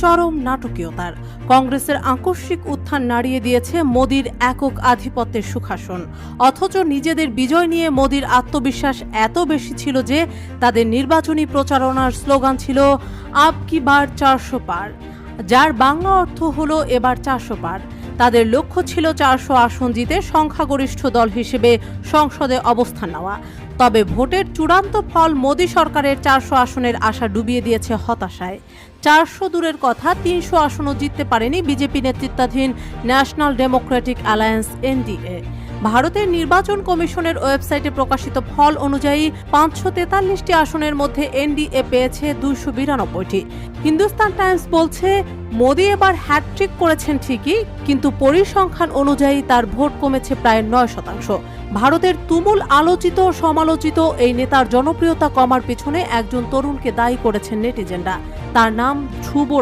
চরম নাটকীয়তার। কংগ্রেসের আকস্মিক উত্থান নাড়িয়ে দিয়েছে মোদির একক আধিপত্যের সুখাসন। অথচ নিজেদের বিজয় নিয়ে মোদির আত্মবিশ্বাস এত বেশি ছিল যে তাদের নির্বাচনী প্রচারণার স্লোগান ছিল আব কি বার 400 পার, যার বাংলা অর্থ হলো এবার 400 পার। তাদের লক্ষ্য ছিল 400 আসন জিতে সংখ্যাগরিষ্ঠ দল হিসেবে সংসদে অবস্থান নেওয়া। তবে ভোটের চূড়ান্ত ফল মোদি সরকারের 400 আসনের আশা ডুবিয়ে দিয়েছে হতাশায়। 400 দূরের কথা, 300 আসনও জিততে পারেনি বিজেপি নেতৃত্বাধীন ন্যাশনাল ডেমোক্রেটিক অ্যালায়েন্স এনডিএ। ভারতের নির্বাচন কমিশনের ওয়েবসাইটে প্রকাশিত ফল অনুযায়ী 543টি আসনের মধ্যে এনডিএ পেয়েছে 292টি। হিন্দুস্তান টাইমস বলছে, মোদি এবার হ্যাটট্রিক করেছেন ঠিকই, কিন্তু পরিসংখ্যান অনুযায়ী তার ভোট কমেছে প্রায় 9%। ভারতের তুমুল আলোচিত সমালোচিত এই নেতার জনপ্রিয়তা কমার পিছনে একজন তরুণকে দায়ী করেছেন নেটিজেনরা। তার নাম ধ্রুব